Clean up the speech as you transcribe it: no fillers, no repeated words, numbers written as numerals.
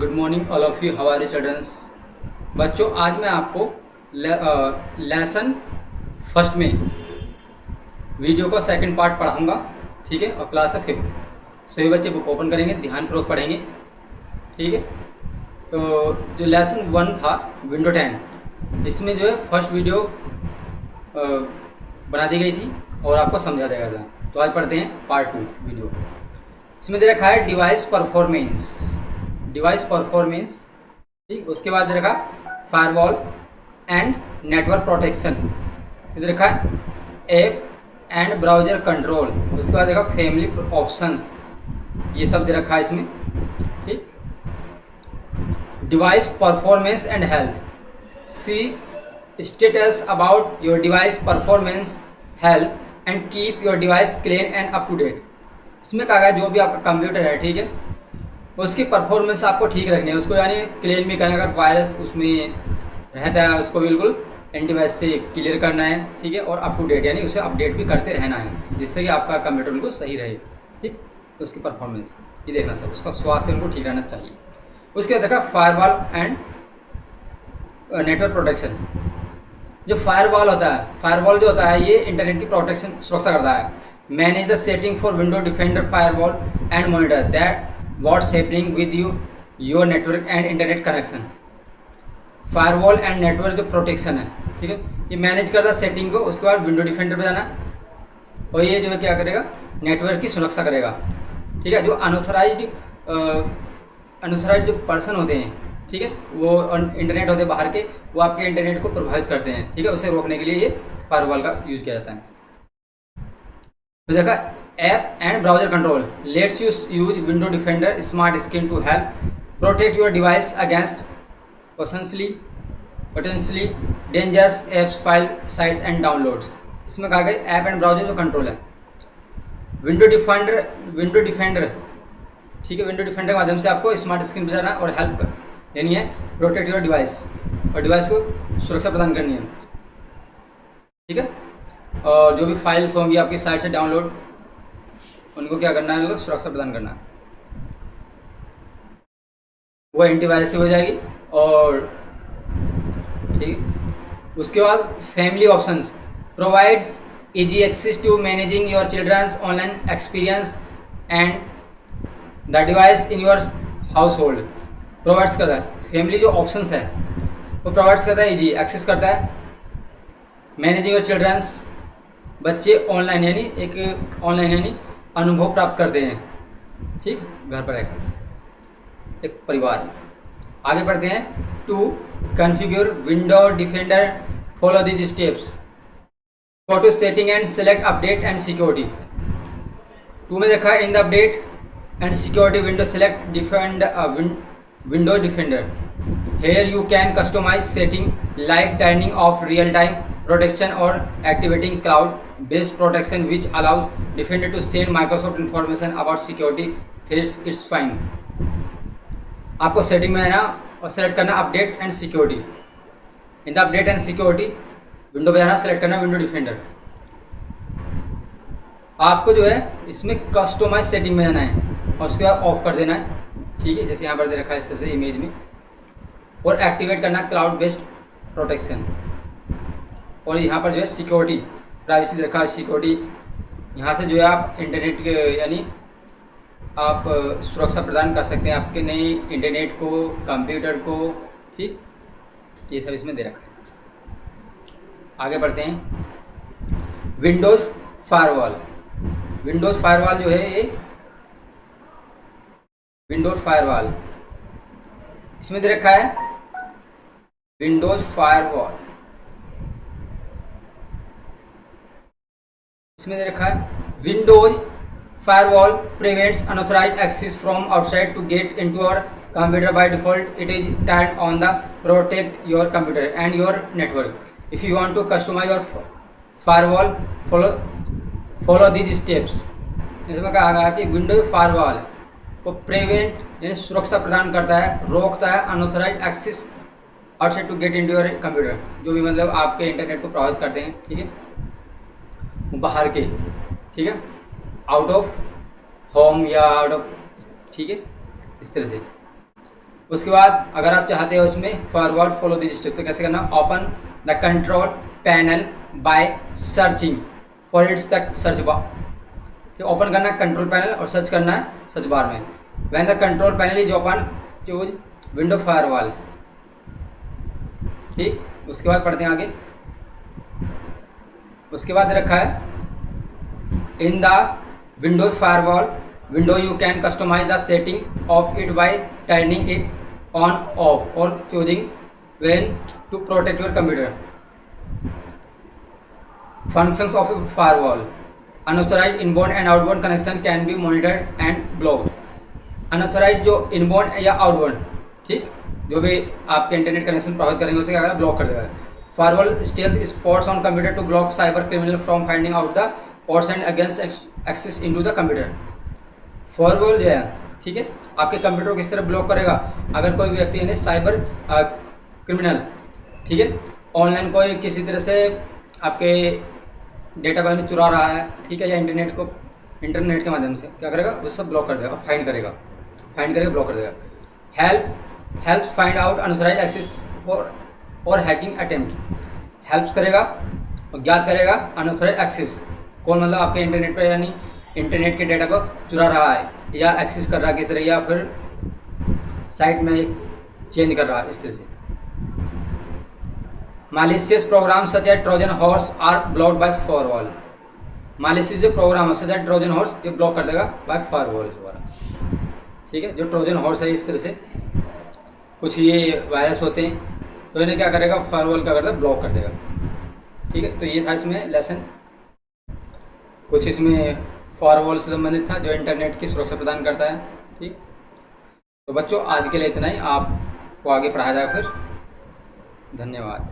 Good morning all of you, how are you childrens. बच्चों, आज मैं आपको लेसन फर्स्ट में वीडियो का सेकंड पार्ट पढ़ाऊंगा, ठीक है। और क्लास है फिफ्थ। सभी बच्चे बुक ओपन करेंगे, ध्यानपूर्वक पढ़ेंगे, ठीक है। तो जो लेसन वन था विंडो 10, इसमें जो है फर्स्ट वीडियो बना दी गई थी और आपको समझा दिया गया था। तो आज पढ़ते हैं पार्ट 2 वीडियो। इसमें दे रखा है डिवाइस परफॉर्मेंस, ठीक। उसके बाद दे रखा फायरवॉल एंड नेटवर्क प्रोटेक्शन, दे रखा है ऐप एंड ब्राउजर कंट्रोल। उसके बाद देखा फैमिली ऑप्शंस, ये सब दे रखा है इसमें, ठीक। Device performance and health, see status about your device performance health and keep your device clean and up to date. इसमें कहा गया जो भी आपका कंप्यूटर है, ठीक है, उसकी परफॉर्मेंस आपको ठीक रखनी है, उसको यानी क्लीन भी करना। अगर वायरस उसमें रहता है उसको बिल्कुल एंटीवायरस से क्लियर करना है, ठीक है। और अप टू डेट यानी उसे अपडेट भी करते रहना है, जिससे कि आपका कंप्यूटर बिल्कुल सही रहे, ठीक। उसकी परफॉर्मेंस ये देखना सब, उसका स्वास्थ्य बिल्कुल ठीक रहना चाहिए। उसके बाद देखा फायरवॉल एंड नेटवर्क प्रोटेक्शन। जो फायरवॉल होता है, फायरवॉल जो होता है ये इंटरनेट की प्रोटेक्शन सुरक्षा करता है। Manage the setting for window defender firewall and monitor that what's happening with your network and internet connection. Firewall and network जो प्रोटेक्शन है, ठीक है, ये मैनेज करता है सेटिंग को। उसके बाद विंडो डिफेंडर पे जाना और ये जो है क्या करेगा, नेटवर्क की सुरक्षा करेगा, ठीक है। जो अनऑथराइज्ड जो पर्सन होते हैं, ठीक है, वो इंटरनेट होते हैं बाहर के, वो आपके इंटरनेट को प्रभावित करते हैं, ठीक है। उसे रोकने के लिए ये फायरवॉल का यूज़ किया जाता है। तो देखा app and browser control, let's use Window Defender smart screen to help protect your device against potentially dangerous apps, file sites and downloads. इसमें कहा गया ऐप एंड ब्राउजर जो कंट्रोल है, विंडो डिफेंडर, ठीक है। विंडो डिफेंडर के माध्यम से आपको स्मार्ट स्क्रीन पर जाना और हेल्प यानी है प्रोटेक्ट योर डिवाइस, और डिवाइस को सुरक्षा प्रदान करनी है, ठीक है। और जो भी फाइल्स होंगी आपकी साइट से डाउनलोड, उनको क्या करना है, उनको सुरक्षा प्रदान करना है, वो एंटीवायरस से हो जाएगी। और ठीक, उसके बाद family options provides easy access to managing your childrens online experience and the device in your house hold. Provides करता है, फैमिली जो ऑप्शंस है वो प्रोवाइड्स करता है, इजी एक्सेस करता है, मैनेजिंग योर चिल्ड्रंस, बच्चे ऑनलाइन यानी एक ऑनलाइन यानी अनुभव प्राप्त करते हैं, ठीक, घर पर रहकर एक परिवार। आगे बढ़ते हैं। To configure window defender, follow these steps, go to setting and select update and security. टू में देखा in the update and security window select defend window defender. Here you can customise setting like turning off real time protection और activating cloud based protection which allows defender to send Microsoft information about security threats. It's fine. आपको setting में है ना और select करना update and security. In the update and security window पे जाना, select करना विंडो डिफेंडर। आपको जो है इसमें कस्टमाइज सेटिंग में जाना है और उसके बाद ऑफ कर देना है, ठीक है, जैसे यहाँ पर दे रखा है इस तरह से इमेज में। और एक्टिवेट करना क्लाउड बेस्ड प्रोटेक्शन। और यहाँ पर जो है सिक्योरिटी प्राइवेसी दे रखा है, सिक्योरिटी यहाँ से जो है आप इंटरनेट के यानी आप सुरक्षा प्रदान कर सकते हैं आपके नए इंटरनेट को, कंप्यूटर को, ठीक, ये सब इसमें दे रखा है। आगे बढ़ते हैं। विंडोज़ फायरवॉल जो है ये विंडोज़ फायरवॉल, इसमें दे रखा है विंडोज़ फायरवॉल, इसमें दे रखा है Windows firewall prevents unauthorized access from outside to get into your computer by default. It is turn on the protect your computer and your network. If you want to customize your firewall follow these steps. इसमें कहा गया कि window firewall को prevent यानी सुरक्षा प्रदान करता है, रोकता है unauthorised access outside to get into your computer, जो भी मतलब आपके इंटरनेट को प्रभावित करते हैं, ठीक है, बाहर के, ठीक है, आउट ऑफ होम या आउट ऑफ, ठीक है, इस तरह से। उसके बाद अगर आप चाहते हो उसमें फॉरवर्ड फॉलो दिस स्टेप, तो कैसे करना, open the control panel by searching for its the search bar, कि ओपन करना है कंट्रोल पैनल और सर्च करना है सर्च बार में। When the control panel is open choose window firewall. ठीक, उसके बाद पढ़ते हैं आगे। उसके बाद रखा है in the window firewall window you can customise the setting of it by turning it on off और choosing when to protect your computer. Functions of a firewall, unauthorised inbound and outbound connection can be monitored and blocked. Unauthorised जो inbound या outbound, ठीक, जो भी आपके internet connection प्रभावित करेंगे उसे क्या करेगा, ब्लॉक कर देगा। Firewall stealth spots on computer to block cyber criminal from finding out the ports and against access into the computer. Firewall जो है, ठीक है, आपके कंप्यूटर को किस तरह ब्लॉक करेगा, अगर कोई व्यक्ति यानी साइबर क्रिमिनल, ठीक है, ऑनलाइन कोई किसी तरह से आपके डेटा को चुरा रहा है, ठीक है, या इंटरनेट के माध्यम से क्या करेगा, वो सब ब्लॉक कर देगा, फाइंड करके ब्लॉक कर देगा। Help find out unauthorised access और हैकिंग अटेम्प्ट, हेल्प करेगा और ज्ञात करेगा अनऑथराइज्ड एक्सेस, कौन मतलब आपके इंटरनेट पर यानी इंटरनेट के डेटा को चुरा रहा है या एक्सेस कर रहा है किस तरह, या फिर साइट में चेंज कर रहा है इस तरह से। Malicious program such as Trojan horse are blocked by firewall. Malicious जो प्रोग्राम है सच एज ट्रोजन हॉर्स, ये ब्लॉक कर देगा बाय फायरवॉल द्वारा। ठीक है, जो ट्रोजन हॉर्स है इस तरह से कुछ ये वायरस होते हैं, तो इन्हें क्या करेगा, फायरवॉल क्या करता है, ब्लॉक कर देगा। ठीक है, तो ये था इसमें लेसन, कुछ इसमें फायरवॉल से संबंधित था जो इंटरनेट की सुरक्षा प्रदान करता है। ठीक, तो बच्चों आज के लिए इतना ही, आपको आगे पढ़ाया जाएगा फिर। धन्यवाद।